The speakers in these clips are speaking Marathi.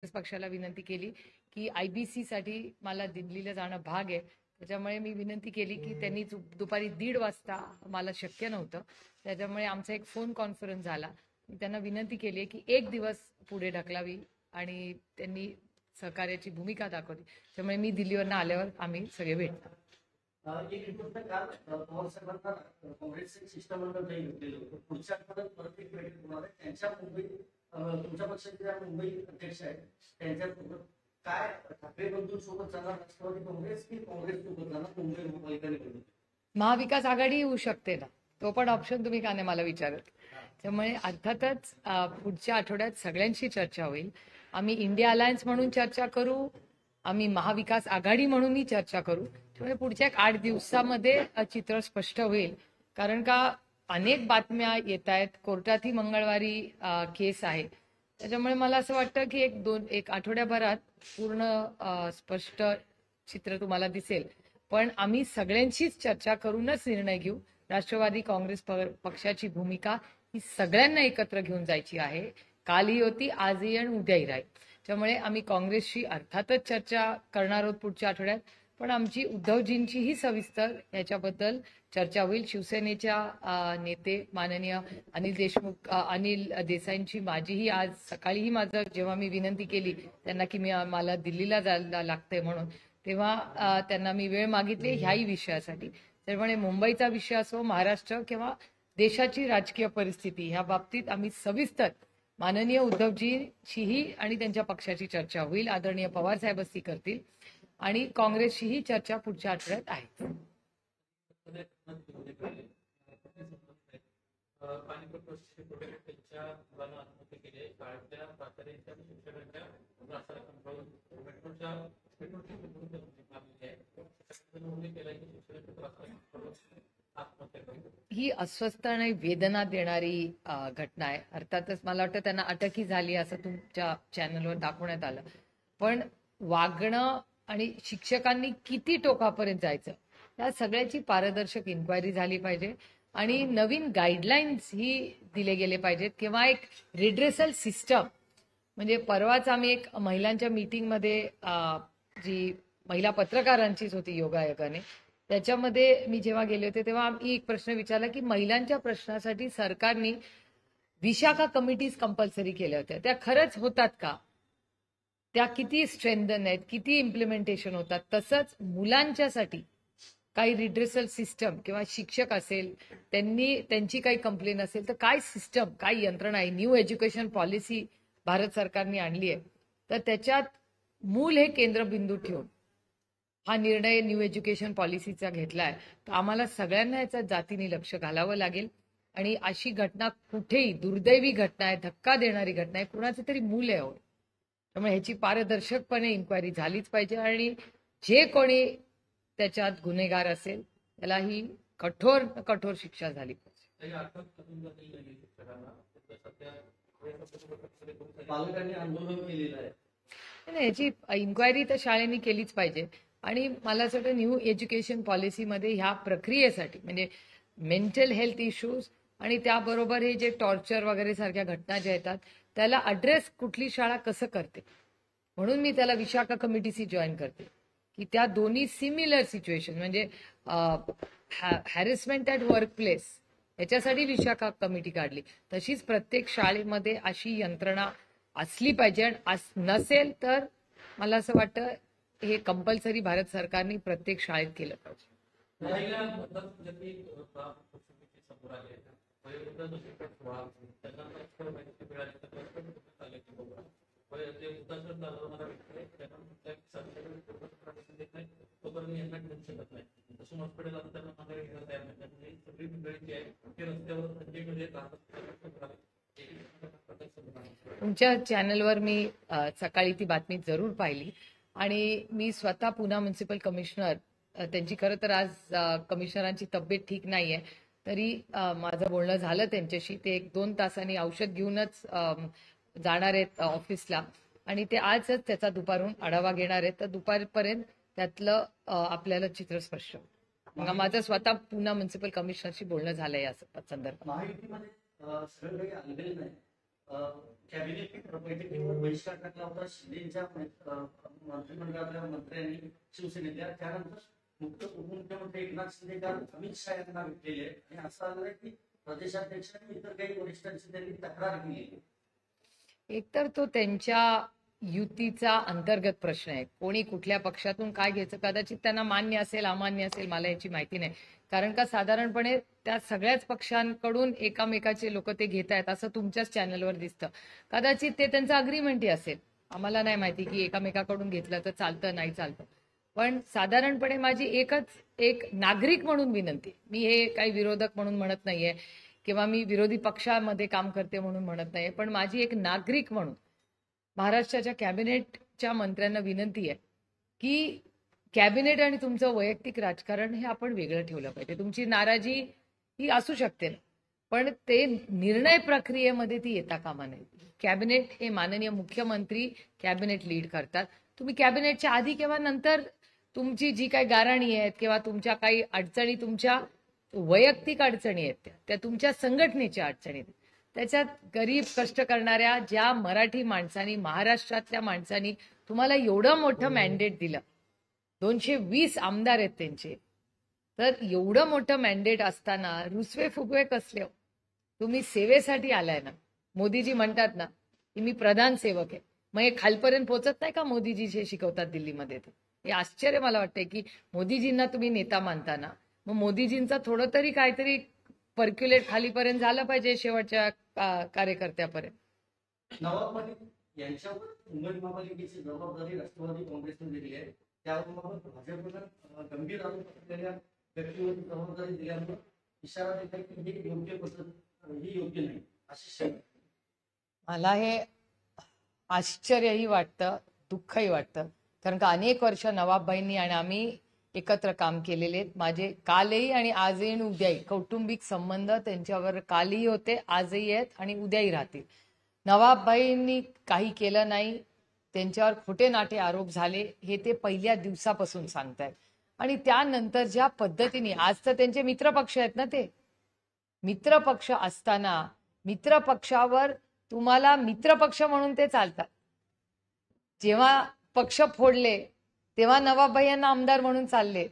पक्षाला विनंती केली की आयबीसी साठी मला दिल्लीला जाणं भाग आहे. त्याच्यामुळे मी विनंती केली की त्यांनी दुपारी 1:30 वाजता मला शक्य नव्हतं. त्याच्यामुळे आमचा एक फोन कॉन्फरन्स झाला. मी त्यांना विनंती केली की एक दिवस पुढे ढकलावी आणि त्यांनी सहकार्याची भूमिका दाखवली. त्यामुळे मी दिल्लीवरनं आल्यावर आम्ही सगळे भेटतो. एक गोष्ट काल पवार साहेबांना काँग्रेसचे शिष्टमंडळ नाही घेतलेलं होतं. पुढच्या आठवड्यात परत एक बैठक होणार आहे. त्यांच्या मुंबई तुमच्या पक्षाचे ज्या मुंबई अध्यक्ष आहेत त्यांच्यासोबत काय ठाकरे बंधूंसोबत जाणार राष्ट्रवादी काँग्रेस की काँग्रेस सोबत जाणार मुंबई महापालिका महाविकास आघाडी येऊ शकते ना, तो पण ऑप्शन तुम्ही का नाही मला विचारत. त्यामुळे अर्थातच पुढच्या आठवड्यात सगळ्यांशी चर्चा होईल. आम्ही इंडिया अलायन्स म्हणून चर्चा करू, आम्ही महाविकास आघाडी म्हणूनही चर्चा करू. त्यामुळे पुढच्या 8 दिवसामध्ये चित्र स्पष्ट होईल. कारण का अनेक बातम्या येत आहेत, कोर्टातही मंगळवारी केस आहे. त्याच्यामुळे मला असं वाटतं की एक आठवड्याभरात पूर्ण स्पष्ट चित्र तुम्हाला दिसेल. पण आम्ही सगळ्यांशीच चर्चा करूनच निर्णय घेऊ. राष्ट्रवादी काँग्रेस पक्षाची भूमिका ही सगळ्यांना एकत्र घेऊन जायची आहे. कालही होती, आजही आणि उद्याही राहील. त्यामुळे आम्ही काँग्रेसशी अर्थातच चर्चा करणार आहोत पुढच्या आठवड्यात. पण आमची उद्धवजींचीही सविस्तर याच्याबद्दल चर्चा होईल. शिवसेनेच्या नेते माननीय अनिल देसाईंची माझीही आज सकाळीही माझं जेव्हा मी विनंती केली त्यांना की मला दिल्लीला जायला लागतंय म्हणून, तेव्हा त्यांना मी वेळ मागितली ह्याही विषयासाठी. त्यामुळे मुंबईचा विषय असो, महाराष्ट्र किंवा देशाची राजकीय परिस्थिती ह्या बाबतीत आम्ही सविस्तर माननीय उद्धवजींशीही आणि त्यांच्या पक्षाची चर्चा होईल. आदरणीय पवार साहेबच ती करतील आणि काँग्रेसशीही चर्चा पुढच्या आठवड्यात आहे. ही अस्वस्थ आणि वेदना देणारी घटना आहे. अर्थातच मला वाटतं त्यांना अटकही झाली असं तुमच्या चॅनलवर दाखवण्यात आलं. पण वागणं आणि शिक्षकांनी किती टोकापर्यंत जायचं या सगळ्याची पारदर्शक इन्क्वायरी झाली पाहिजे आणि नवीन गाईडलाईन्स ही दिले गेले पाहिजेत किंवा एक रिड्रेसल सिस्टम. म्हणजे परवाच आम्ही एक महिलांच्या मीटिंगमध्ये जी महिला पत्रकारांचीच होती योगायोगाने, त्याच्यामध्ये मी जेव्हा गेले होते तेव्हा आम्ही एक प्रश्न विचारला की महिलांच्या प्रश्नासाठी सरकारने विशाखा कमिटीज कंपल्सरी केल्या होत्या, त्या खरंच होतात का, त्या किती स्ट्रेंथन आहेत, किती इम्प्लिमेंटेशन होतात. तसंच मुलांच्यासाठी काही रिड्रेसल सिस्टम किंवा शिक्षक असेल त्यांची काही कंप्लेन असेल तर काय सिस्टम, काय यंत्रणा आहे. न्यू एज्युकेशन पॉलिसी भारत सरकारने आणली आहे, तर त्याच्यात मूल हे केंद्रबिंदू ठेवून हा निर्णय न्यू एज्युकेशन पॉलिसीचा घेतलाय. तर आम्हाला सगळ्यांना याचा जातीने लक्ष घालावं लागेल. आणि अशी घटना कुठेही दुर्दैवी घटना आहे, धक्का देणारी घटना आहे, कुणाचं तरी मूल आहे. त्यामुळे ह्याची पारदर्शकपणे इन्क्वायरी झालीच पाहिजे आणि जे कोणी त्याच्यात गुन्हेगार असेल त्याला ही कठोर कठोर शिक्षा झाली पाहिजे. याची इन्क्वायरी तर शाळेने केलीच पाहिजे. आणि मला असं वाटतं न्यू एज्युकेशन पॉलिसीमध्ये ह्या प्रक्रियेसाठी म्हणजे मेंटल हेल्थ इश्यूज आणि त्याबरोबर हे जे टॉर्चर वगैरे सारख्या घटना ज्या येतात त्याला अड्रेस कुठली शाळा कसं करते, म्हणून मी त्याला विशाखा कमिटीशी जॉईन करते की त्या दोन्ही सिमिलर सिच्युएशन म्हणजे हॅरेसमेंट ॲट वर्क प्लेस याच्यासाठी विशाखा कमिटी काढली. तशीच प्रत्येक शाळेमध्ये अशी यंत्रणा असली पाहिजे. आणि नसेल तर मला असं वाटतं हे कंपल्सरी भारत सरकारने प्रत्येक शाळेत केलं पाहिजे. तुमच्या चॅनलवर मी सकाळी ती बातमी जरूर पाहिली आणि मी स्वतः पुणे म्युन्सिपल कमिशनर, त्यांची खरं तर आज कमिशनरांची तब्येत ठीक नाहीये, तरी माझं बोलणं झालं त्यांच्याशी. ते 1-2 तासांनी औषध घेऊनच जाणार आहेत ऑफिसला आणि ते आजच त्याचा दुपारून आढावा घेणार आहेत. तर दुपारपर्यंत त्यातलं आपल्याला चित्र स्पष्ट. माझं स्वतः पुणे म्युन्सिपल कमिशनरशी बोलणं झालंय या संदर्भात. कॅबिनेट बैठकीवर बहिष्कार टाकला होता शिंदेच्या मंत्रिमंडळातल्या मंत्र्यांनी शिवसेनेतल्या. त्यानंतर उपमुख्यमंत्री एकनाथ शिंदे काल अमित शहा यांना भेटलेले आहे आणि असं आलं की प्रदेशाध्यक्षांनी इतर काही वरिष्ठांची त्यांनी तक्रार केली. एकतर तो त्यांच्या युतीचा अंतर्गत प्रश्न आहे. कोणी कुठल्या पक्षातून काय घ्यायचं कदाचित त्यांना मान्य असेल अमान्य असेल मला याची माहिती नाही. कारण का साधारणपणे त्या सगळ्याच पक्षांकडून एकामेकाचे लोक ते घेत आहेत असं तुमच्याच चॅनलवर दिसतं. कदाचित ते त्यांचं अग्रीमेंटही असेल. आम्हाला नाही माहिती की एकामेकाकडून घेतलं तर चालतं नाही चालतं. पण साधारणपणे माझी एक नागरिक म्हणून विनंती, मी हे काही विरोधक म्हणून म्हणत नाहीये किंवा मी विरोधी पक्षामध्ये काम करते म्हणून म्हणत नाहीये, पण माझी एक नागरिक म्हणून महाराष्ट्राच्या कॅबिनेटच्या मंत्र्यांना विनंती आहे की कॅबिनेट आणि तुमचं वैयक्तिक राजकारण हे आपण वेगळं ठेवलं पाहिजे. तुमची नाराजी ही असू शकते ना, पण ते निर्णय प्रक्रियेमध्ये ती येता कामा नये. कॅबिनेट हे माननीय मुख्यमंत्री कॅबिनेट लीड करतात. तुम्ही कॅबिनेटच्या आधी किंवा नंतर तुमची जी काही गाराणी आहेत किंवा तुमच्या काही अडचणी, तुमच्या वैयक्तिक अडचणी आहेत त्या तुमच्या संघटनेच्या अडचणी आहेत. त्याच्यात गरीब कष्ट करणाऱ्या ज्या मराठी माणसांनी, महाराष्ट्रातल्या माणसांनी तुम्हाला एवढं मोठं मॅन्डेट दिलं, 220 आमदार आहेत त्यांचे, तर एवढं मोठं मॅन्डेट असताना रुसवे फुगवे कसले हो? तुम्ही सेवेसाठी आलाय ना. मोदीजी म्हणतात ना की मी प्रधान सेवक आहे. मग हे खालपर्यंत पोहोचत नाही का मोदीजी जे शिकवतात दिल्लीमध्ये? हे आश्चर्य मला वाटतंय की मोदीजींना तुम्ही नेता मानताना मग मोदीजींचा थोडं तरी काहीतरी पर्क्युलेट खालीपर्यंत झालं पाहिजे शेवटच्या कार्यकर्त्यापर्यंत. नवाब मलिक यांच्यावर मुंबई महापालिकेची जबाबदारी राष्ट्रवादी काँग्रेसने दिली आहे. त्याबाबत भाजपनं गंभीर आरोप असलेल्या व्यक्तीवर जबाबदारी दिल्यामुळे इशारा देत आहे की ही योग्य पद्धत ही योग्य नाही अशी शंका. मला हे आश्चर्यही वाटतं, दुःखही वाटतं. कारण का अनेक वर्ष नवाबबाईंनी आणि आम्ही एकत्र काम केलेले आहेत. माझे कालही आणि आजही आणि उद्याही कौटुंबिक संबंध त्यांच्यावर कालही होते, आजही आहेत आणि उद्याही राहतील. नवाबबाईंनी काही केलं नाही, त्यांच्यावर खोटे नाटे आरोप झाले हे ते पहिल्या दिवसापासून सांगतायत. आणि त्यानंतर ज्या पद्धतीने आज तर त्यांचे मित्रपक्ष आहेत ना, ते मित्रपक्ष असताना मित्रपक्षावर तुम्हाला मित्रपक्ष म्हणून ते चालतात. जेव्हा पक्ष फोडले तेव्हा नवाबबाई यांना आमदार म्हणून चालले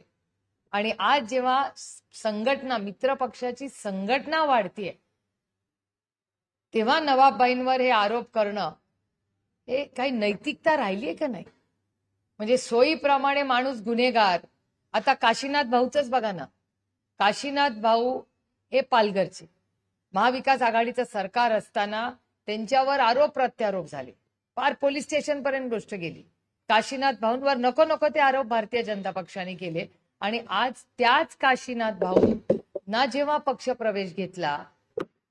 आणि आज जेव्हा संघटना, मित्रपक्षाची संघटना वाढतीये तेव्हा नवाबबाईंवर हे आरोप करणं हे काही नैतिकता राहिलीये का नाही? म्हणजे सोयीप्रमाणे माणूस गुन्हेगार. आता काशीनाथ भाऊचंच बघा ना. काशीनाथ भाऊ हे पालघरचे, महाविकास आघाडीचं सरकार असताना त्यांच्यावर आरोप प्रत्यारोप झाले, फार पोलीस स्टेशन पर्यंत गोष्ट गेली. काशीनाथ भाऊंवर नको नको ते आरोप भारतीय जनता पक्षाने केले आणि आज त्याच काशीनाथ भाऊंना जेव्हा पक्ष प्रवेश घेतला,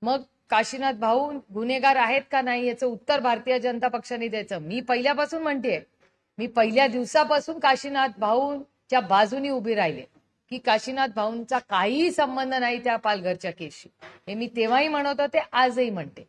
मग काशीनाथ भाऊ गुन्हेगार आहेत का नाही याचं उत्तर भारतीय जनता पक्षाने द्यायचं. मी पहिल्यापासून म्हणते, मी पहिल्या दिवसापासून काशीनाथ भाऊच्या बाजूनी उभी राहिले की काशीनाथ भाऊंचा काहीही संबंध नाही त्या पालघरच्या केसशी. हे मी तेव्हाही म्हणत होते, आजही म्हणते.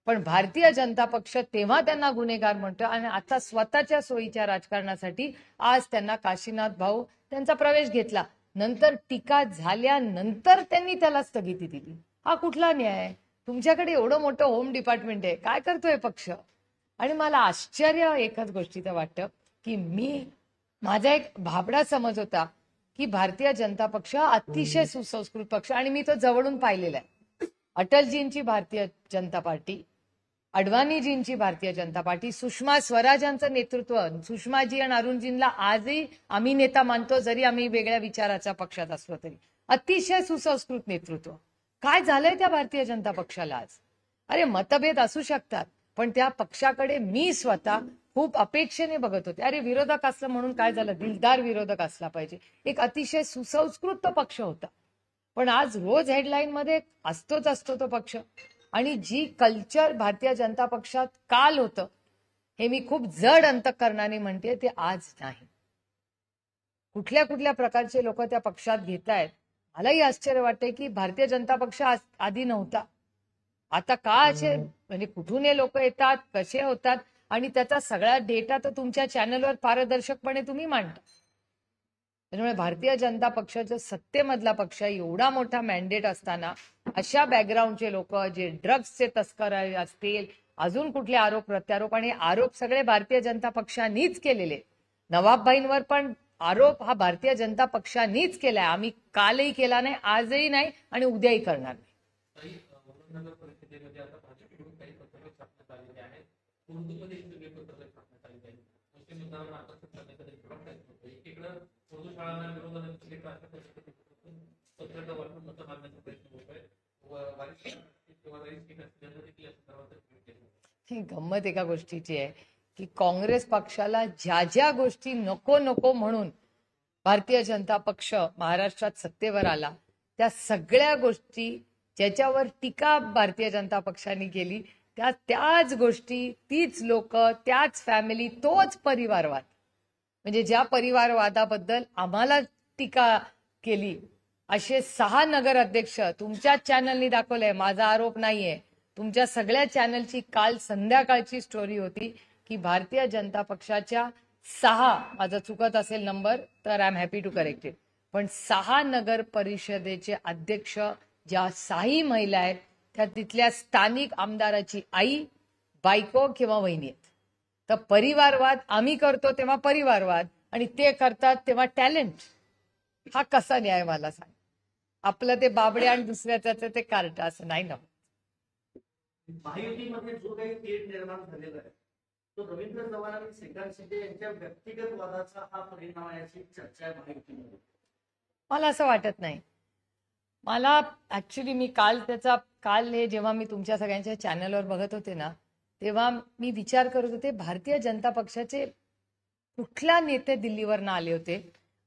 पण भारतीय जनता पक्ष तेव्हा त्यांना गुन्हेगार म्हणतो आणि आता स्वतःच्या सोयीच्या राजकारणासाठी आज त्यांना काशीनाथ भाऊ त्यांचा प्रवेश घेतला. नंतर टीका झाल्यानंतर त्यांनी त्याला स्थगिती दिली. हा कुठला न्याय? तुमच्याकडे एवढं मोठं होम डिपार्टमेंट आहे, काय करतोय पक्ष? आणि मला आश्चर्य एकच गोष्टीचं वाटतं की माझा एक भाबडा समज होता की भारतीय जनता पक्ष अतिशय सुसंस्कृत पक्ष, आणि मी तो जवळून पाहिलेला आहे. अटलजींची भारतीय जनता पार्टी, अडवाणीजींची भारतीय जनता पार्टी, सुषमा स्वराजांचं नेतृत्व, सुषमाजी आणि अरुणजींना आजही आम्ही नेता मानतो जरी आम्ही वेगळ्या विचाराच्या पक्षात असलो तरी. अतिशय सुसंस्कृत नेतृत्व. काय झालंय त्या भारतीय जनता पक्षाला आज? अरे मतभेद असू शकतात, पण त्या पक्षाकडे मी स्वतः खूप अपेक्षेने बघत होते. अरे विरोधक असलं म्हणून काय झालं, दिलदार विरोधक असला पाहिजे. एक अतिशय सुसंस्कृत पक्ष होता. पण आज रोज हेडलाईन मध्ये असतो तो पक्ष. आणि जी कल्चर भारतीय जनता पक्षात काल होतं, हे मी खूप जड अंतःकरणाने म्हणते, ते आज नाही. कुठल्या प्रकारचे लोक त्या पक्षात घेत आहेत. मलाही आश्चर्य वाटते की भारतीय जनता पक्ष आधी नव्हता, आता का असे, म्हणजे कुठून हे लोक येतात, कसे होतात, आणि त्याचा सगळा डेटा तर तुमच्या चॅनलवर पारदर्शकपणे तुम्ही मांडता. त्याच्यामुळे भारतीय जनता पक्षाचा सत्तेमधला पक्ष एवढा मोठा मॅन्डेट असताना अशा बॅकग्राऊंडचे लोक जे ड्रग्सचे तस्कर असतील, अजून कुठले आरोप प्रत्यारोप, आणि आरोप सगळे भारतीय जनता पक्षानेच केलेले. नवाबभाईंवर पण आरोप हा भारतीय जनता पक्षानेच केलाय. आम्ही कालही केला नाही, आजही नाही आणि उद्याही करणार नाही. अहमदनगर परिस्थितीमध्ये आता भाजपकडून काही पत्रक छापण्यात आलेली आहेत. उर्दूमध्ये सगळे पत्रक छापण्यात आलेले आहेत. मुस्लिम मुद्द्यावर आकर्षित करण्याचा प्रयत्न होतो. एकीकडे उर्दू शाळांना विरोधात पत्रक वाटून मतं मागण्याचा प्रयत्न होतोय. ही गंमत एका गोष्टीची आहे की काँग्रेस पक्षाला ज्या ज्या गोष्टी नको नको म्हणून भारतीय जनता पक्ष महाराष्ट्रात सत्तेवर आला, त्या सगळ्या गोष्टी ज्याच्यावर टीका भारतीय जनता पक्षाने केली, त्याच गोष्टी, तीच लोक, त्याच फॅमिली, तोच परिवारवाद, म्हणजे ज्या परिवारवादाबद्दल आम्हाला टीका केली, असे 6 नगर अध्यक्ष तुमच्याच चॅनलनी दाखवलंय. माझा आरोप नाहीये. तुमच्या सगळ्या चॅनलची काल संध्याकाळची स्टोरी होती की भारतीय जनता पक्षाच्या 6, माझं चुकत असेल नंबर तर I am happy to correct it, पण 6 नगर परिषदेचे अध्यक्ष ज्या 6 महिला आहेत त्या तिथल्या स्थानिक आमदाराची आई, बायको किंवा वहिनी आहेत. तर परिवारवाद आम्ही करतो तेव्हा परिवारवाद, आणि ते करतात तेव्हा टॅलेंट. हा कसा न्याय मला सांग? आपलं ते बाबडे आणि दुसऱ्याचं ते कार्ट, असं नाही ना. महायुतीमध्ये जो काही तेढ निर्माण झालेला आहे तो रवींद्र चव्हाण आणि श्रीकांत शिंदे यांच्या व्यक्तिगत वादाचा हा परिणाम आहे अशी चर्चा आहे महायुतीमध्ये. मला असं वाटत नाही. मला ऍक्च्युली मी काल हे जेव्हा मी तुमच्या सगळ्यांच्या चॅनलवर बघत होते ना, तेव्हा मी विचार करत होते भारतीय जनता पक्षाचे कुठल्या नेते दिल्लीवर ना आले होते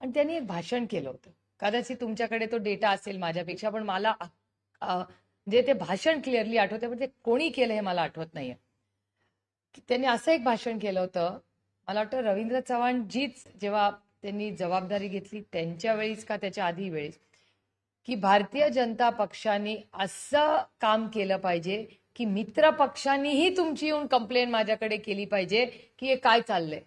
आणि त्यांनी एक भाषण केलं होतं. कदाचित तुमच्याकडे तो डेटा असेल माझ्यापेक्षा, पण मला जे ते भाषण क्लिअरली आठवते, पण ते कोणी केलं हे मला आठवत नाहीये. त्यांनी असं एक भाषण केलं होतं, मला वाटतं रवींद्र चव्हाणजीच जेव्हा त्यांनी जबाबदारी घेतली त्यांच्या वेळीच का त्याच्या आधी वेळेस, की भारतीय जनता पक्षाने असं काम केलं पाहिजे की मित्र पक्षांनीही तुमची येऊन कंप्लेंट माझ्याकडे केली पाहिजे की हे काय चाललंय,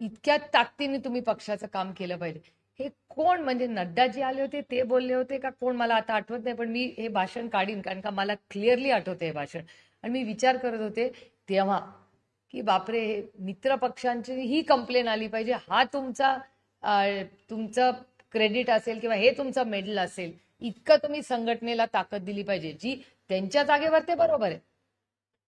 इतक्या ताकदीने तुम्ही पक्षाचं काम केलं पाहिजे. हे कोण, म्हणजे नड्डाजी आले होते ते बोलले होते का कोण मला आता आठवत नाही, पण मी हे भाषण काढीन कारण का मला क्लिअरली आठवते हे भाषण. आणि मी विचार करत होते तेव्हा की बापरे, हे मित्र पक्षांची ही कंप्लेंट आली पाहिजे, हा तुमचं क्रेडिट असेल किंवा हे तुमचं मेडल असेल, इतकं तुम्ही संघटनेला ताकद दिली पाहिजे. जी त्यांच्या जागेवर ते बरोबर आहे.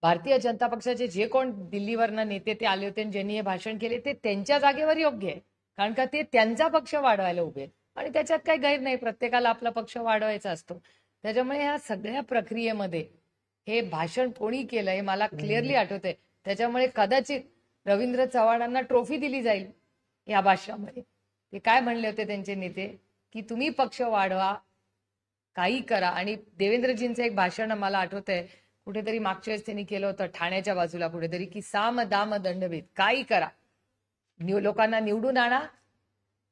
भारतीय जनता पक्षाचे जे कोण दिल्लीवरनं नेते ते आले होते आणि ज्यांनी हे भाषण केले ते त्यांच्या जागेवर योग्य आहे, कारण का ते त्यांचा पक्ष वाढवायला उभे आणि त्याच्यात काही गैर नाही. प्रत्येकाला आपला पक्ष वाढवायचा असतो. त्याच्यामुळे ह्या सगळ्या प्रक्रियेमध्ये हे भाषण कोणी केलं हे मला क्लिअरली आठवतंय. त्याच्यामुळे कदाचित रवींद्र चव्हाणांना ट्रॉफी दिली जाईल या भाषणामध्ये. ते काय म्हणले होते त्यांचे नेते की तुम्ही पक्ष वाढवा, काही करा. आणि देवेंद्रजींचं एक भाषण मला आठवतंय, कुठेतरी मागच्या वेळेस त्यांनी केलं होतं ठाण्याच्या बाजूला कुठेतरी, की साम दाम दंडभेद, काही करा, लोकांना निवडून आणा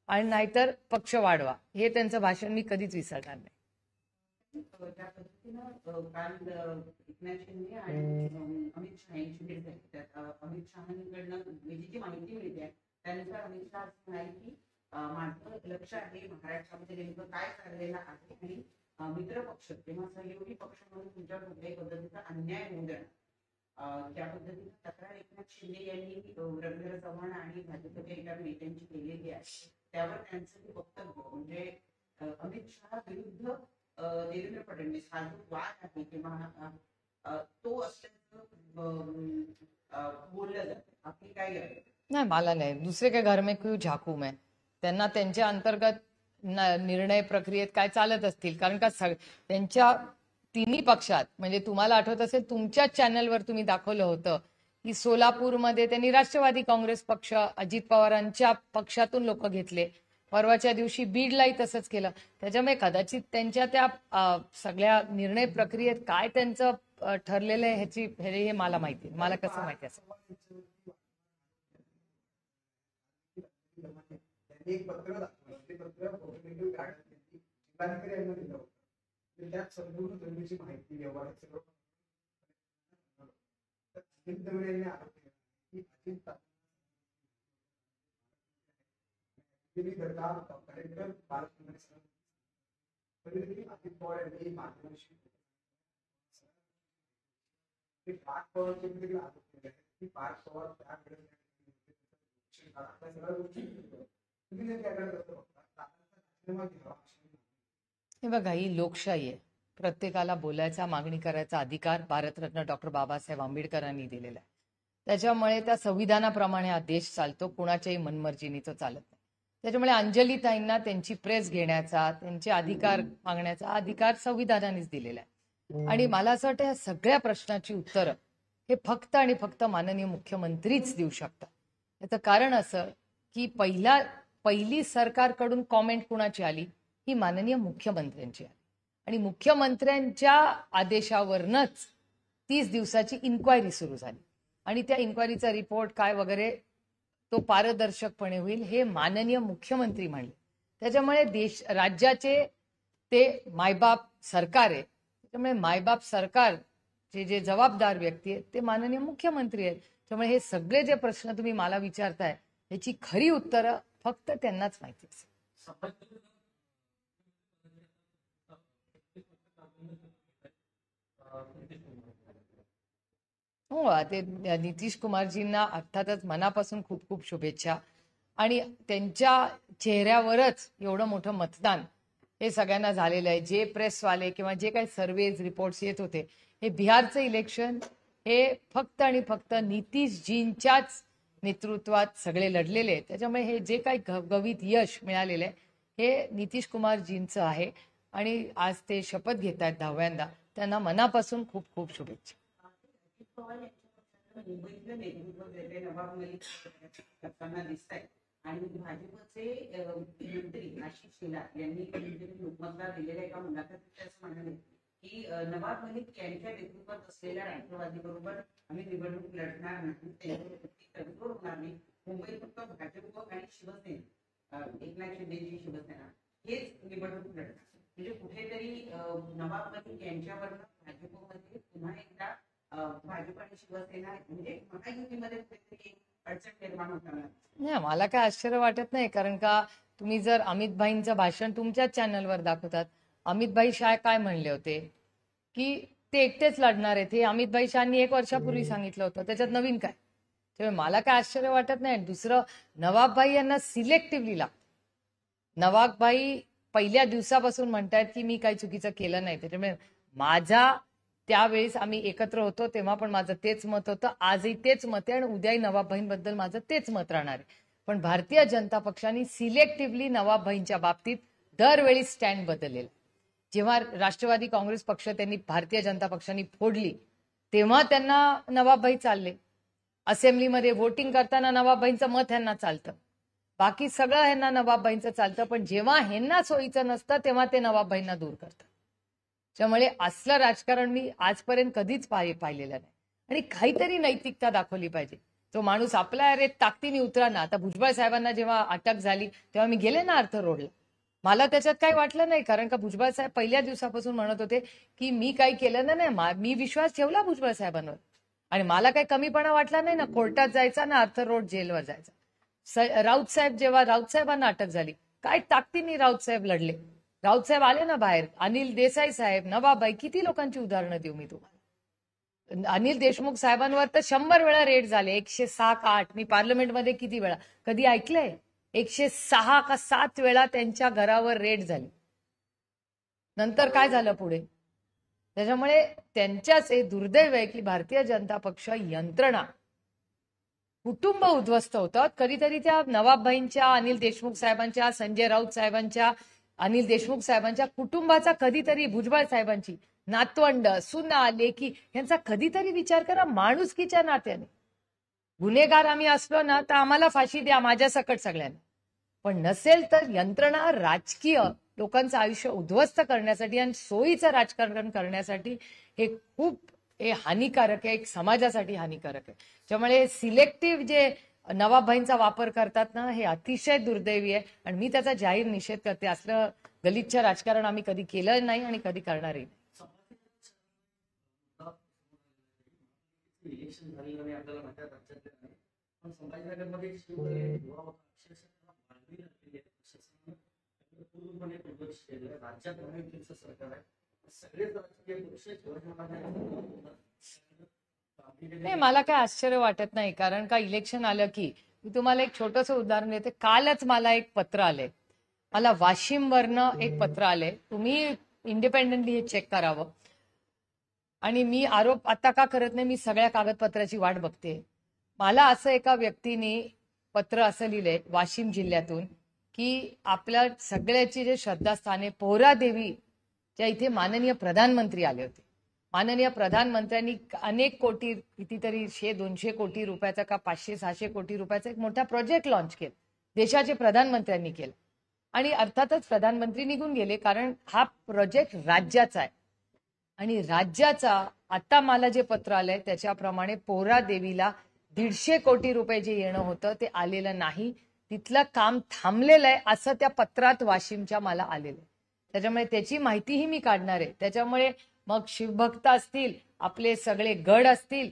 आणि नाहीतर पक्ष वाढवा. हे त्यांचं भाषण मी कधीच विसरणार नाही. त्या पद्धतीनं काल एकनाथ शिंदे आणि अमित शहा यांची भेट झाली. त्यात अमित शहांकडनं जी माहिती मिळते त्यानुसार अमित शहा असं म्हणाले की माझं लक्ष आहे महाराष्ट्रामध्ये नेमकं काय चाललेलं आहे आणि मित्र पक्ष किंवा सहयोगी पक्ष म्हणून तुमच्यावर कुठल्याही पद्धतीचा अन्याय होऊ देणार. त्या पद्धतीने तक्रार एकनाथ शिंदे यांनी रवींद्र चव्हाण आणि भाजपच्या एका नेत्यांची केलेली आहे. त्यावर त्यांचं वक्तव्य म्हणजे अमित शहा विरुद्ध देवेंद्र फडणवीस हा जो वाद आहे किंवा तो असल्याचं बोललं जातं. आपली काय नाही, मला नाही दुसरे काय घर में क्यों झाकू मैं. त्यांना त्यांच्या अंतर्गत निर्णय प्रक्रियेत काय चालत असतील, कारण का त्यांच्या तिन्ही पक्षात, म्हणजे तुम्हाला आठवत असेल तुमच्याच चॅनलवर तुम्ही दाखवलं होतं की सोलापूरमध्ये त्यांनी राष्ट्रवादी काँग्रेस पक्ष अजित पवारांच्या पक्षातून लोक घेतले. परवाच्या दिवशी बीडलाही तसंच केलं. त्याच्यामुळे कदाचित त्यांच्या त्या सगळ्या निर्णय प्रक्रियेत काय त्यांचं ठरलेलं आहे हे मला माहिती, मला कसं माहिती असेल. एक पत्र दाखवलं, ते पत्र कोऑर्डिनेटिव्ह गार्डन जिल्हाधिकारी यांना दिलं होतं. त्यात संपूर्ण जमिनीची माहिती व्यवहार सगळं अजित दवे यांनी आरोप केला की अजित तुम्ही जर का कलेक्टर बाळासाहेब तरी अजित पवार यांनी माध्यमांशी पार्थ पवारचे देखील आरोप केले आहेत की पार्थ पवार त्याकडे आपल्या सगळ्या गोष्टी तुम्ही जर त्याकडे कसं बघता राजीनामा घ्यावा हे बघा, ही लोकशाही आहे. प्रत्येकाला बोलायचा, मागणी करायचा अधिकार भारतरत्न डॉक्टर बाबासाहेब आंबेडकरांनी दिलेला आहे. त्याच्यामुळे त्या संविधानाप्रमाणे हा देश चालतो, कुणाच्याही मनमर्जीने तो चालत नाही. त्याच्यामुळे अंजलीताईंना त्यांची प्रेस घेण्याचा, त्यांचे अधिकार मागण्याचा अधिकार संविधानानेच दिलेला आहे. आणि मला असं वाटतं या सगळ्या प्रश्नाची उत्तरं हे फक्त आणि फक्त माननीय मुख्यमंत्रीच देऊ शकतात. याचं कारण असं की पहिली सरकारकडून कॉमेंट कुणाची आली, ही माननीय मुख्यमंत्र्यांची आली. आणि मुख्यमंत्र्यांच्या आदेशावरनच 30 दिवसाची इन्क्वायरी सुरू झाली. आणि त्या इन्क्वायरीचा रिपोर्ट काय वगैरे तो पारदर्शकपणे होईल हे माननीय मुख्यमंत्री म्हणले. त्याच्यामुळे राज्याचे ते मायबाप सरकार आहे. त्याच्यामुळे मायबाप सरकारचे जे जबाबदार व्यक्ती आहेत ते माननीय मुख्यमंत्री आहेत. त्यामुळे हे सगळे जे प्रश्न तुम्ही मला विचारताय याची खरी उत्तरं फक्त त्यांनाच माहिती असेल. हो, ते नितीश कुमारजींना अर्थातच मनापासून खूप खूप शुभेच्छा. आणि त्यांच्या चेहऱ्यावरच एवढं मोठं मतदान हे सगळ्यांना झालेलं आहे. जे प्रेसवाले किंवा जे काही सर्व्हेज रिपोर्ट्स येत होते, हे बिहारचं इलेक्शन हे फक्त आणि फक्त नितीशजींच्याच नेतृत्वात सगळे लढलेले आहेत. त्याच्यामुळे हे जे काही घवघवीत यश मिळालेलं आहे हे नितीश कुमारजींचं आहे. आणि आज ते शपथ घेत आहेत 10व्यांदा. त्यांना मनापासून खूप खूप शुभेच्छा. अजित पवार यांच्या पक्षाचं मुंबईतलं नेतृत्व जे नवाब मलिक करताना दिसत आहे. आणि भाजपचे मंत्री आशिष शेलार यांनी लोकमतला दिलेल्या एका मुलाखतीत असं म्हणाले की नवाब मलिक यांच्या नेतृत्वात असलेल्या राष्ट्रवादी बरोबर आम्ही निवडणूक लढणार नाही, त्यांच्यावर तडजोड होणार नाही. मुंबईत फक्त भाजप आणि शिवसेना, एकनाथ शिंदेची शिवसेना हेच निवडणूक लढणार. म्हणजे कुठेतरी नवाब मलिक यांच्यावर भाजपमध्ये पुन्हा एकदा भाजप आणि शिवसेना म्हणजे महायुतीमध्ये कुठेतरी अडचण निर्माण होताना. नाही, मला काय आश्चर्य वाटत नाही. कारण का तुम्ही जर अमित भाईंचं भाषण तुमच्याच चॅनलवर दाखवतात, अमित भाई शाह काय म्हणले होते की ते एकटेच लढणार आहेत. हे अमित भाई शहानी 1 वर्षापूर्वी सांगितलं होतं. त्याच्यात नवीन काय? त्यामुळे मला काय आश्चर्य वाटत नाही. दुसरं, नवाबभाई यांना सिलेक्टिव्हली लागतं. नवाबभाई पहिल्या दिवसापासून म्हणतात की मी काही चुकीचं केलं नाही. त्याच्यामुळे माझा त्यावेळेस आम्ही एकत्र होतो तेव्हा पण माझं तेच मत होतं, आजही तेच मत आहे आणि उद्याही नवाबभाईंबद्दल माझं तेच मत राहणार आहे. पण भारतीय जनता पक्षाने सिलेक्टिव्हली नवाबभाईंच्या बाबतीत दरवेळी स्टँड बदललेला. जेव्हा राष्ट्रवादी काँग्रेस पक्ष त्यांनी भारतीय जनता पक्षाने फोडली तेव्हा त्यांना नवाबभाई चालले. असेंब्लीमध्ये वोटिंग करताना नवाबभाईंचं मत ह्यांना चालतं, बाकी सगळं ह्यांना नवाबभाईंचं चालतं. पण जेव्हा ह्यांना सोयीचं नसतं तेव्हा ते नवाबभाईंना दूर करतात. त्यामुळे असलं राजकारण मी आजपर्यंत कधीच पाहिलेलं नाही. आणि काहीतरी नैतिकता दाखवली पाहिजे. तो माणूस आपल्या अरे ताकदीने उतरा ना. आता भुजबळ साहेबांना जेव्हा अटक झाली तेव्हा मी गेले ना अर्थ रोडला, मला त्याच्यात काही वाटलं नाही. कारण का भुजबळ साहेब पहिल्या दिवसापासून म्हणत होते की मी काही केलं नाही, मी विश्वास ठेवला भुजबळ साहेबांवर. आणि मला काही कमीपणा वाटला नाही ना कोर्टात जायचा ना अर्थ रोड जेलवर जायचा. राऊत साहेब जेव्हा राऊत साहेबांना अटक झाली, काय ताकदीने राऊत साहेब लढले. राऊत साहेब आले ना बाहेर. अनिल देसाई साहेब, नवाबाई, किती लोकांची उदाहरणं देऊ मी तुम्हाला. अनिल देशमुख साहेबांवर तर 100 वेळा रेड झाले, 106 का 8. मी पार्लमेंटमध्ये किती वेळा, कधी ऐकलंय 106 का 7 वेळा त्यांच्या घरावर रेड झाली. नंतर काय झालं पुढे. त्याच्यामुळे त्यांच्याच हे दुर्दैव आहे की भारतीय जनता पक्ष यंत्रणा, कुटुंब उद्ध्वस्त होतात. कधीतरी त्या नवाबभाईंच्या, अनिल देशमुख साहेबांच्या, संजय राऊत साहेबांच्या, अनिल देशमुख साहेबांच्या कुटुंबाचा कधीतरी, भुजबळ साहेबांची नातवंड, सुना, लेकी यांचा कधीतरी विचार करा. माणुसकीच्या नात्याने गुन्हेगार आम्ही असलो ना तर आम्हाला फाशी द्या माझ्या सकट सगळ्यांना. पण नसेल तर यंत्रणा राजकीय लोकांचं आयुष्य उद्ध्वस्त करण्यासाठी आणि सोयीचं राजकारण करण्यासाठी हे खूप हानिकारक आहे, एक समाजासाठी हानिकारक आहे. त्यामुळे सिलेक्टिव्ह जे नवाबभाईंचा वापर करतात ना, हे अतिशय दुर्दैवी आहे. आणि मी त्याचा जाहीर निषेध करते. असलं गलिच्छ राजकारण आम्ही कधी केलं नाही आणि कधी करणारही नाही. इलेक्शन झालेलं नाही आपल्याला माहिती आहे राज्यातले नाही, पण संभाजीनगरमध्ये अक्षरशः पूर्णपणे दुर्लक्ष केलं. राज्यात महायुतीचं सरकार आहे, सगळेच राजकीय पक्ष नाही, मला काय आश्चर्य वाटत नाही, कारण का इलेक्शन आलं की मी तुम्हाला एक छोटंसं उदाहरण देते. कालच मला एक पत्र आलंय, मला वाशिमवरनं एक पत्र आलंय, तुम्ही इंडिपेंडेंटली हे चेक करावं. आणि मी आरोप आता का करत नाही, मी सगळ्या कागदपत्राची वाट बघते. मला असं एका व्यक्तीने पत्र असं लिहिलंय वाशिम जिल्ह्यातून की आपल्या सगळ्याची जे श्रद्धास्थाने पोहरादेवी ज्या इथे माननीय प्रधानमंत्री आले होते, माननीय प्रधानमंत्र्यांनी अनेक कोटी, कितीतरी 100-200 कोटी रुपयाचा का 500-600 कोटी रुपयाचा एक मोठा प्रोजेक्ट लॉन्च केला, देशाचे प्रधानमंत्र्यांनी केला. आणि अर्थातच प्रधानमंत्री निघून गेले, कारण हा प्रोजेक्ट राज्याचा आहे. आणि राज्याचा आता मला जे पत्र आलंय त्याच्याप्रमाणे पोहरादेवीला 150 कोटी रुपये जे येणं होतं ते आलेलं नाही, तिथलं काम थांबलेलं आहे असं त्या पत्रात वाशिमच्या मला आलेलं आहे. त्याच्यामुळे त्याची माहितीही मी काढणार आहे. त्याच्यामुळे मग शिवभक्त असतील, आपले सगळे गड असतील,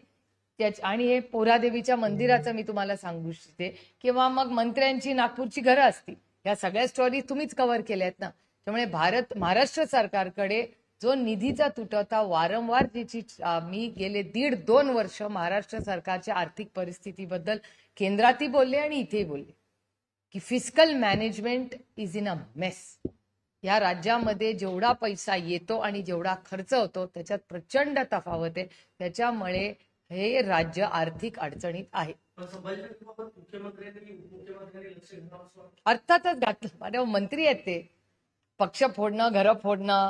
आणि हे पोहरादेवीच्या मंदिराचं मी तुम्हाला सांगू इच्छिते, किंवा मग मंत्र्यांची नागपूरची घरं असतील, या सगळ्या स्टोरी तुम्हीच कव्हर केल्या आहेत ना. त्यामुळे महाराष्ट्र सरकारकडे जो निधीचा तुटवडा वारंवार ज्याची मी गेले 1.5-2 वर्ष महाराष्ट्र सरकारच्या आर्थिक परिस्थितीबद्दल केंद्रातही बोलले आणि इथेही बोलले की fiscal management is in a mess. या राज्यामध्ये जेवढा पैसा येतो आणि जेवढा खर्च होतो त्याच्यात प्रचंड तफावत आहे. त्याच्यामुळे हे राज्य आर्थिक अडचणीत आहे. अर्थातच घातलं, मंत्री आहेत ते. पक्ष फोडणं, घरं फोडणं,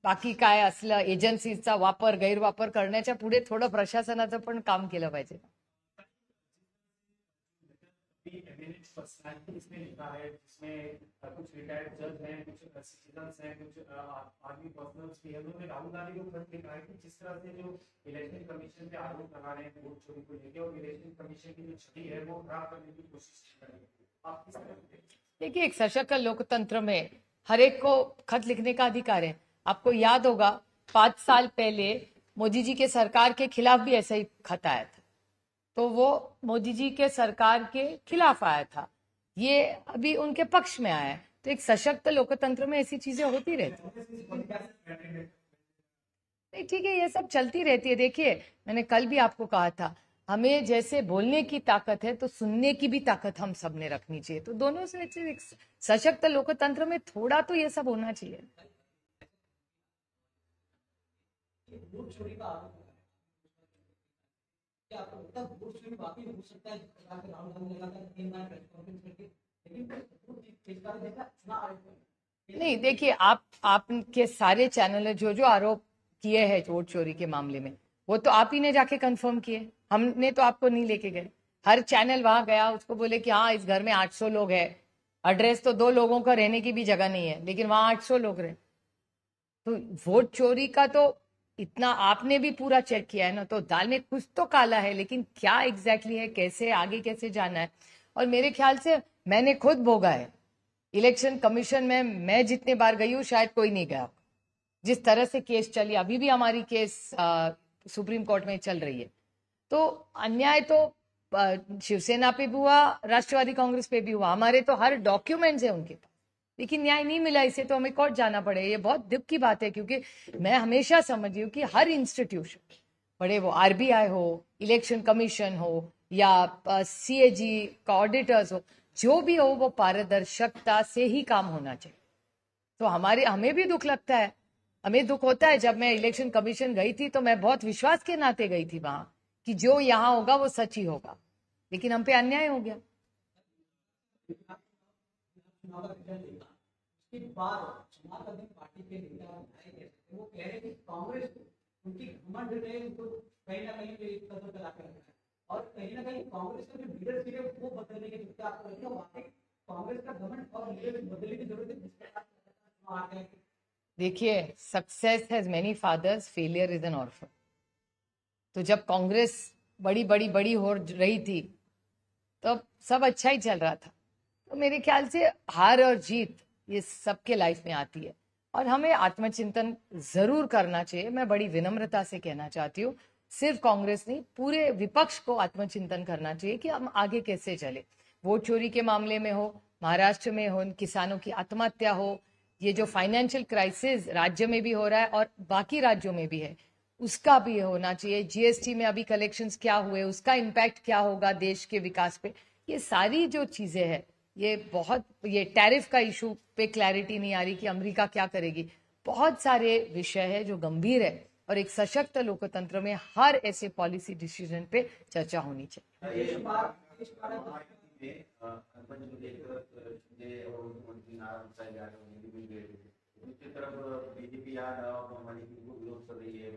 बाकी काय असलं एजन्सीचा वापर गैरवापर करण्याच्या पुढे थोडं प्रशासनाचं पण काम केलं पाहिजे. इसमें लिखा है जिसमें कुछ रिटायर्ड जज हैं, कुछ सिटीजन्स हैं, कुछ आर्मी पर्सनल्स भी हैं. उन्होंने राहुल गांधी को खत लिखा है कि जिस तरह से जो इलेक्शन कमीशन पे आरोप लगा रहे हैं वोट चोरी को लेकर, और इलेक्शन कमीशन की जो छवि है वो खराब करने की कोशिश कर रहे हैं. आप किस तरह से देखिए, एक सशक्त लोकतंत्र में हर एक को खत लिखने का अधिकार है. आपको याद होगा 5 साल पहले मोदी जी के सरकार के खिलाफ भी ऐसा ही खत आया था, तो वो मोदी जी के सरकार के खिलाफ आया था, ये अभी उनके पक्ष में आया है. तो एक सशक्त लोकतंत्र में ऐसी चीजें होती रहती नहीं, ठीक है, ये सब चलती रहती है. देखिए, मैंने कल भी आपको कहा था, हमें जैसे बोलने की ताकत है तो सुनने की भी ताकत हम सब ने रखनी चाहिए. तो दोनों से एक सशक्त लोकतंत्र में थोड़ा तो ये सब होना चाहिए. वोट चोरी का आरोप है, क्या आपको लगता है वोट चोरी वाकई हो सकता है? राहुल गांधी ने लगातार 3 बार प्रेस कॉन्फ्रेंस करके, लेकिन नहीं, देखिए, आपके सारे चैनल जो आरोप किए हैं वोट चोरी के मामले में, वो तो आप ही ने जाके कंफर्म किए, हमने तो आपको नहीं लेके गए. हर चैनल वहां गया, उसको बोले कि हाँ, इस घर में 800 लोग हैं, एड्रेस तो 2 लोगों का रहने की भी जगह नहीं है, लेकिन वहां 800 लोग रहे. तो वोट चोरी का तो इतना आपने भी पूरा चेक किया है ना, तो दाल में कुछ तो काला है, लेकिन क्या एग्जैक्टली है, कैसे आगे कैसे जाना है. और मेरे ख्याल से मैंने खुद भोगा है इलेक्शन कमीशन में. मैं जितने बार गई हूँ शायद कोई नहीं गया. जिस तरह से केस चली, अभी भी हमारी केस सुप्रीम कोर्ट में चल रही है. तो अन्याय तो शिवसेना पे भी हुआ, राष्ट्रवादी कांग्रेस पे भी हुआ. हमारे तो हर डॉक्यूमेंट्स है उनके पास, लेकिन न्याय नहीं मिला. इसे तो हमें कोर्ट जाना पड़े. ये बहुत दुख की बात है, क्योंकि मैं हमेशा समझी हूँ कि हर इंस्टीट्यूशन, बड़े वो आरबीआई हो, इलेक्शन कमीशन हो, या सीएजी का ऑडिटर्स हो, जो भी हो, वो पारदर्शिता से ही काम होना चाहिए. तो हमें भी दुख लगता है, हमें दुख होता है. जब मैं इलेक्शन कमीशन गई थी तो मैं बहुत विश्वास के नाते गई थी वहां कि जो यहाँ होगा वो सच ही होगा, लेकिन हम पे अन्याय हो गया. उसके बाद समाजवादी पार्टी के नेता वो कह रहे हैं कि कांग्रेस उनकी घमंड ने उनको कहीं ना कहीं एक कदम चला कर रखा है, और कहीं ना कहीं कांग्रेस का जो लीडरशिप है वो बदलने की जरूरत है. आपको लगता है वाकई कांग्रेस का घमंड और लीडरशिप बदलने की जरूरत है, जिसके बाद देखिए, success has many fathers, failure is an orphan. तो जब कांग्रेस बड़ी हो रही थी तब सब अच्छा ही चल रहा था. तो मेरे ख्याल से हार और जीत ये सबके लाइफ में आती है, और हमें आत्मचिंतन जरूर करना चाहिए. मैं बड़ी विनम्रता से कहना चाहती हूँ, सिर्फ कांग्रेस नहीं, पूरे विपक्ष को आत्मचिंतन करना चाहिए कि हम आगे कैसे चले. वोट चोरी के मामले में हो, महाराष्ट्र में हो, किसानों की आत्महत्या हो, ये जो फाइनेंशियल क्राइसिस राज्य में भी हो रहा है और बाकी राज्यों में भी है, उसका भी होना चाहिए। जीएसटी में अभी कलेक्शंस क्या हुए, उसका इम्पैक्ट क्या होगा देश के विकास पे, ये सारी जो चीजें हैं, ये टैरिफ का इशू पे क्लैरिटी नहीं आ रही कि अमेरिका क्या करेगी। बहुत सारे विषय है जो गंभीर है और एक सशक्त लोकतंत्र में हर ऐसे पॉलिसी डिसीजन पे चर्चा होनी चाहिए। दूसरी तरफ बीजेपी यहाँ हमारी विरोध कर रही है।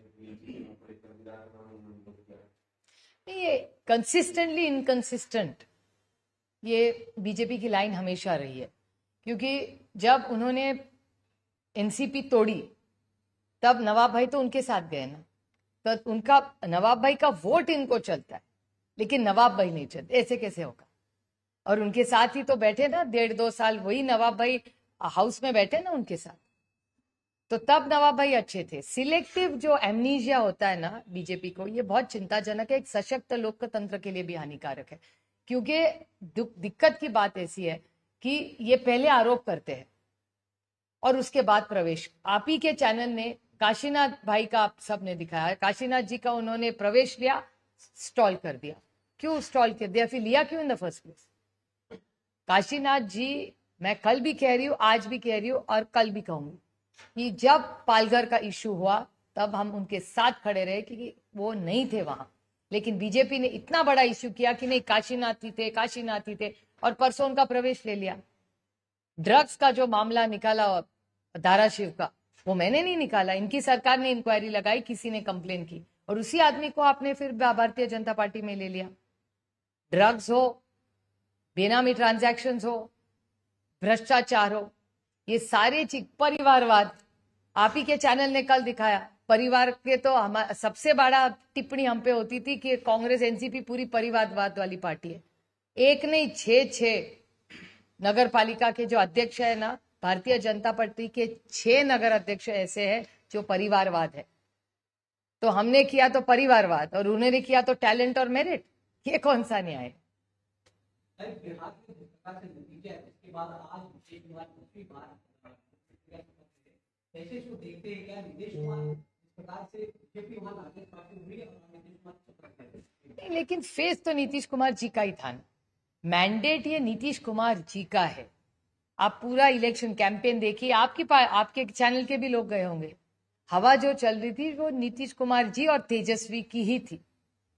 नहीं, ये कंसिस्टेंटली इनकंसिस्टेंट ये बीजेपी की लाइन हमेशा रही है, क्योंकि जब उन्होंने एनसीपी तोड़ी तब नवाब भाई तो उनके साथ गए ना, तो उनका नवाब भाई का वोट इनको चलता है लेकिन नवाब भाई नहीं चलते, ऐसे कैसे होगा। और उनके साथ ही तो बैठे ना 1.5-2 साल, वही नवाब भाई हाउस में बैठे ना उनके साथ, तो तब नवाब भाई अच्छे थे। सिलेक्टिव जो एमनीजिया होता है ना बीजेपी को, ये बहुत चिंताजनक है, एक सशक्त लोकतंत्र के लिए भी हानिकारक है। क्योंकि दिक्कत की बात ऐसी है कि ये पहले आरोप करते हैं और उसके बाद प्रवेश। आप ही के चैनल ने काशीनाथ भाई का आप सबने दिखाया, काशीनाथ जी का उन्होंने प्रवेश लिया, स्टॉल कर दिया। क्यों स्टॉल कर दिया, फिर लिया क्यों in the first place? Kashinath ji, मैं कल भी कह रही हूँ, आज भी कह रही हूँ और कल भी कहूंगी कि जब पालघर का इश्यू हुआ तब हम उनके साथ खड़े रहे, क्योंकि वो नहीं थे वहां। लेकिन बीजेपी ने इतना बड़ा इश्यू किया कि नहीं, काशीनाथ ही थे और परसों उनका प्रवेश ले लिया। ड्रग्स का जो मामला निकाला धाराशिव का, वो मैंने नहीं निकाला, इनकी सरकार ने इंक्वायरी लगाई, किसी ने कंप्लेन की और उसी आदमी को आपने फिर भारतीय जनता पार्टी में ले लिया। ड्रग्स हो, बेनामी ट्रांजैक्शंस हो, भ्रष्टाचार हो, ये सारे चीज, परिवारवाद, आप ही के चैनल ने कल दिखाया। परिवार के तो सबसे बड़ा टिप्पणी हम पे होती थी कि कांग्रेस एनसीपी पूरी परिवारवाद वाली पार्टी है। एक नहीं, 6 नगर पालिका के जो अध्यक्ष है ना, भारतीय जनता पार्टी के 6 नगर अध्यक्ष ऐसे हैं जो परिवारवाद है। तो हमने किया तो परिवारवाद और उन्होंने किया तो टैलेंट और मेरिट, ये कौन सा न्याय है? बिहार में जिस प्रकार से नतीजा है, इसके बाद आज नीतीश कुमार दूसरी बार ऐसे जो देखते हैं, क्या नीतीश कुमार इस प्रकार से बीजेपी वहां कांग्रेस पार्टी हुई और नीतीश कुमार चुप रहे? नहीं, लेकिन फेस तो नीतीश कुमार जी का ही था ना, मैंडेट ये नीतीश कुमार जी का है। आप पूरा इलेक्शन कैंपेन देखिए, आपके चैनल के भी लोग गए होंगे, हवा जो चल रही थी वो नीतीश कुमार जी और तेजस्वी की ही थी।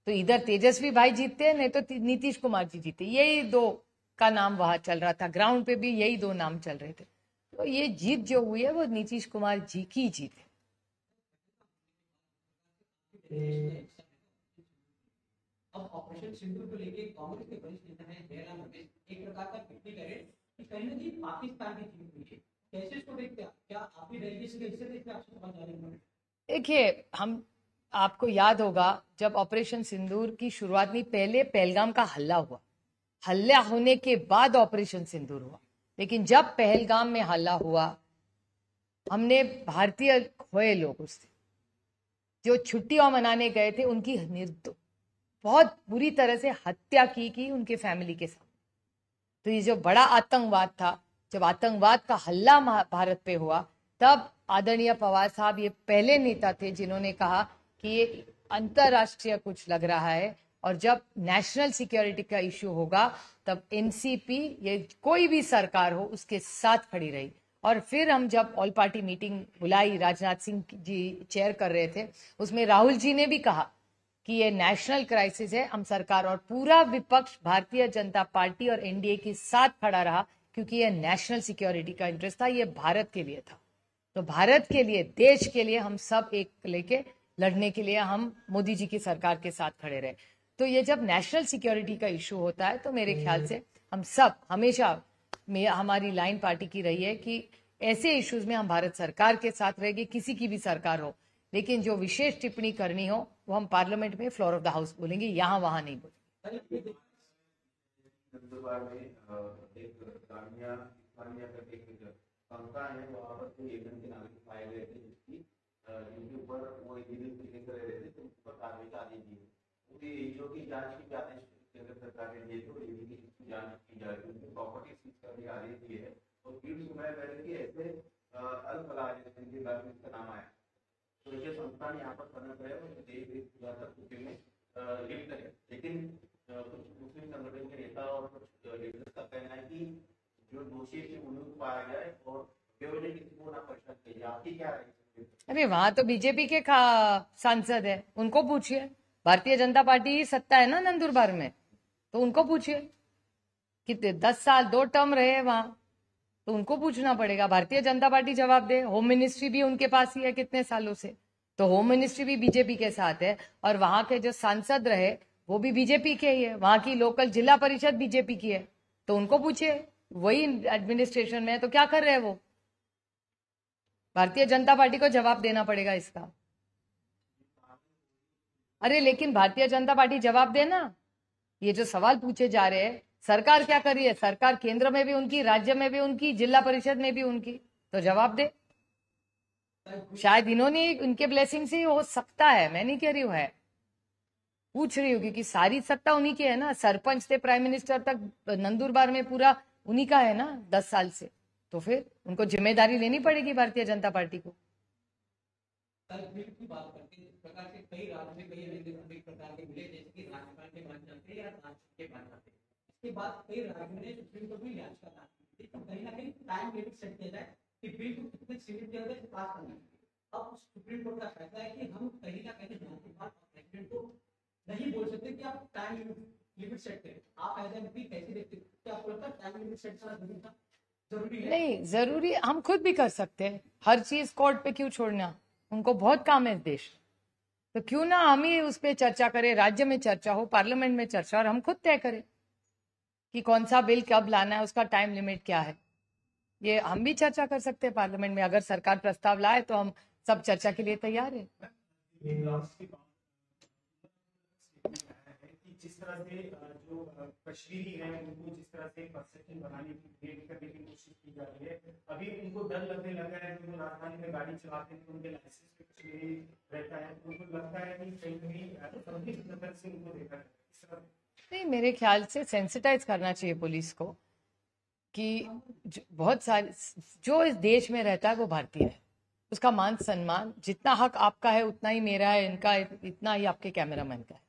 तो इधर तेजस्वी भाई जीतते हैं, नहीं तो नीतीश कुमार जी जीते, यही दो का नाम वहां चल रहा था। ग्राउंड पे भी यही 2 नाम चल रहे थे। तो ये जीत जो हुई है वो नीतीश कुमार जी की जीत है। अब ऑपरेशन सिंदूर को लेके कांग्रेस के वरिष्ठ नेता है जयराम रमेश एक प्रकार का टिप्पणी करे कि कहीं ना कहीं पाकिस्तान की जीत हुई है। कैसे इसको देखते हैं? क्या आप भी रैली से इससे देखते हैं? आपसे समझ आ रही है? देखिए, आपको याद होगा जब ऑपरेशन सिंदूर की शुरुआत नहीं, पहले पहलगाम का हल्ला हुआ, हल्ला होने के बाद ऑपरेशन सिंदूर हुआ। लेकिन जब पहलगाम में हल्ला हुआ, हमने भारतीय खोए लोग उससे जो छुट्टियां मनाने गए थे, उनकी बहुत बुरी तरह से हत्या की उनके फैमिली के साथ। तो ये जो बड़ा आतंकवाद था, जब आतंकवाद का हल्ला भारत पे हुआ, तब आदरणीय पवार साहब ये पहले नेता थे जिन्होंने कहा कि ये अंतरराष्ट्रीय कुछ लग रहा है और जब नेशनल सिक्योरिटी का इश्यू होगा तब एनसीपी, ये कोई भी सरकार हो, उसके साथ खड़ी रही। और फिर हम जब ऑल पार्टी मीटिंग बुलाई, राजनाथ सिंह जी चेयर कर रहे थे, उसमें राहुल जी ने भी कहा कि ये नेशनल क्राइसिस है, हम सरकार और पूरा विपक्ष भारतीय जनता पार्टी और एनडीए के साथ खड़ा रहा, क्योंकि ये नेशनल सिक्योरिटी का इंटरेस्ट था, ये भारत के लिए था। तो भारत के लिए, देश के लिए हम सब एक लेके लड़ने के लिए हम मोदी जी की सरकार के साथ खड़े रहे। तो ये जब नेशनल सिक्योरिटी का इशू होता है तो मेरे ख्याल से हम सब हमेशा, हमारी लाइन पार्टी की रही है कि ऐसे इश्यूज में हम भारत सरकार के साथ रहेंगे, किसी की भी सरकार हो। लेकिन जो विशेष टिप्पणी करनी हो वो हम पार्लियामेंट में फ्लोर ऑफ द हाउस बोलेंगे, यहाँ वहां नहीं बोलेंगे। नंदुरबार में एक कानिया करके एक संस्था है, वहाँ पर कोई एक के नागरिक पाए गए थे जिनके ऊपर वो इलीगल फिशिंग कर रहे थे, तो उन पर कार्रवाई का आदेश दिए। उनके एनजीओ की जांच की आदेश केंद्र सरकार ने दिए, तो एनजीओ की जांच की जा रही है, उनकी प्रॉपर्टी सीज करने का आदेश दिए है। और 3 समय पहले की ऐसे दोषी से उन्हें पाया गया है और बेवजह किसी को ना परेशान किया जाए। आपकी क्या राय है? अरे वहां तो बीजेपी के सांसद है, उनको पूछिए। भारतीय जनता पार्टी की सत्ता है ना नंदुरबार में, तो उनको पूछिए। कितने 10 साल 2 टर्म रहे वहां, तो उनको पूछना पड़ेगा। भारतीय जनता पार्टी जवाब दे। होम मिनिस्ट्री भी उनके पास ही है कितने सालों से, तो होम मिनिस्ट्री भी बीजेपी के साथ है। और वहां के जो सांसद रहे वो भी बीजेपी के ही है। वहां की लोकल जिला परिषद बीजेपी की है, तो उनको पूछिए। वही एडमिनिस्ट्रेशन में है, तो क्या कर रहे हैं वो? भारतीय जनता पार्टी को जवाब देना पड़ेगा इसका। अरे लेकिन भारतीय जनता पार्टी जवाब दे ना। ये जो सवाल पूछे जा रहे हैं, सरकार क्या कर रही है? सरकार केंद्र में भी उनकी, राज्य में भी उनकी, जिला परिषद में भी उनकी, तो जवाब दे। शायद इन्होंने उनके ब्लेसिंग से हो सकता है, मैं नहीं कह रही हूं है, पूछ रही हूँ, क्योंकि सारी सत्ता उन्हीं की है ना। सरपंच से प्राइम मिनिस्टर तक नंदुरबार में पूरा उन्हीं का है ना 10 साल से, तो फिर उनको जिम्मेदारी लेनी पड़ेगी भारतीय जनता पार्टी को। सर बिल की बात करते हैं, इस प्रकार से कई राज्य में कई अनेक प्रकार के मिले, जैसे कि राज्यपाल के मान जाते हैं या राष्ट्रपति के मान जाते हैं। इसके बाद कई राज्यों ने सुप्रीम कोर्ट में याचिका दाखिल की, तो कहीं ना कहीं टाइम लिमिट सेट किया जाए कि बिल को कितने सीमित के अंदर पास करना है। अब सुप्रीम कोर्ट का फैसला है कि हम कहीं ना कहीं जाने के बाद प्रेसिडेंट को नहीं बोल सकते कि आप टाइम लिमिट सेट करें। आप एज एमपी कैसे देखते हैं? क्या आपको लगता है टाइम लिमिट सेट करना जरूरी है? नहीं जरूरी, हम खुद भी कर सकते हैं। हर चीज कोर्ट पे क्यों छोड़ना? उनको बहुत काम है इस देश, तो क्यों ना हम ही उस पर चर्चा करें, राज्य में चर्चा हो, पार्लियामेंट में चर्चा, और हम खुद तय करें कि कौन सा बिल कब लाना है, उसका टाइम लिमिट क्या है। ये हम भी चर्चा कर सकते हैं पार्लियामेंट में। अगर सरकार प्रस्ताव लाए तो हम सब चर्चा के लिए तैयार है। जिस तरह से जो कश्मीरी है उनको जिस तरह से परसेप्शन बनाने की क्रिएट करने की कोशिश की जा रही है, अभी उनको डर लगने लगा है। जो राजधानी में गाड़ी चलाते हैं उनके लाइसेंस पे कश्मीरी रहता है, उनको लगता है कि कहीं कहीं नजर से उनको देखा है। इस तरह नहीं, मेरे ख्याल से सेंसिटाइज करना चाहिए पुलिस को कि बहुत सारे जो इस देश में रहता है वो भारतीय है, उसका मान सम्मान, जितना हक आपका है उतना ही मेरा है, इनका इतना ही आपके कैमरामैन का है।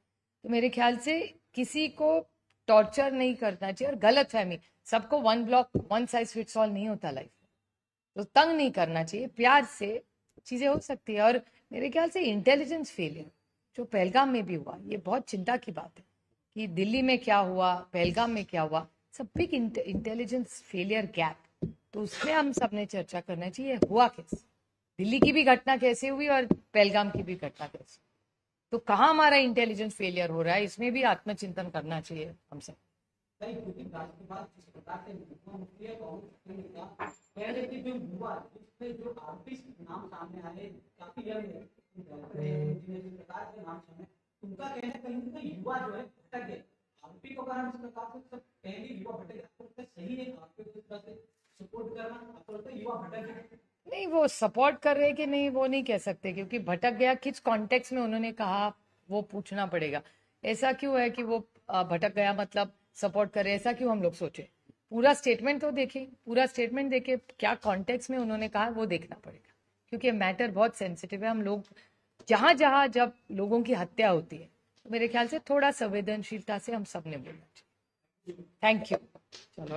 तो मेरे ख्याल से किसी को टॉर्चर नहीं करना चाहिए। और गलत फहमी, सबको one block one size fits all नहीं होता लाइफ में, तो तंग नहीं करना चाहिए। प्यार से चीजें हो सकती है। और मेरे ख्याल से इंटेलिजेंस फेलियर जो पहलगाम में भी हुआ, ये बहुत चिंता की बात है कि दिल्ली में क्या हुआ, पहलगाम में क्या हुआ, सब बिग इंटेलिजेंस फेलियर गैप। तो उसमें हम सब ने चर्चा करना चाहिए, हुआ कैसे, दिल्ली की भी घटना कैसे हुई और पहलगाम की भी घटना कैसे, तो कहाँ हमारा इंटेलिजेंस फेलियर हो रहा है, इसमें भी आत्मचिंतन करना चाहिए हमसे। कई कुछ राज्य के बाद जिस प्रकार से मुख्यमंत्री है पहले के जो युवा जिसमें जो आरोपी नाम सामने आए, काफी यंग है, जिस प्रकार के नाम सामने, उनका कहना कहीं ना कहीं युवा जो है भटक गए। आरोपी को कारण इस प्रकार से सब पहले युवा भटक गया, तो सही है आपको इस तरह से सपोर्ट करना? आपको लगता है युवा भटक गए? नहीं, वो सपोर्ट कर रहे कि नहीं वो नहीं कह सकते, क्योंकि भटक गया किस कॉन्टेक्स्ट में उन्होंने कहा वो पूछना पड़ेगा। ऐसा क्यों है कि वो भटक गया मतलब सपोर्ट करे, ऐसा क्यों हम लोग सोचे? पूरा स्टेटमेंट तो देखें, पूरा स्टेटमेंट देखे क्या कॉन्टेक्स्ट में उन्होंने कहा वो देखना पड़ेगा, क्योंकि मैटर बहुत सेंसिटिव है। हम लोग जहां जहां जब लोगों की हत्या होती है, तो मेरे ख्याल से थोड़ा संवेदनशीलता से हम सब ने बोलना चाहिए। Thank you. चलो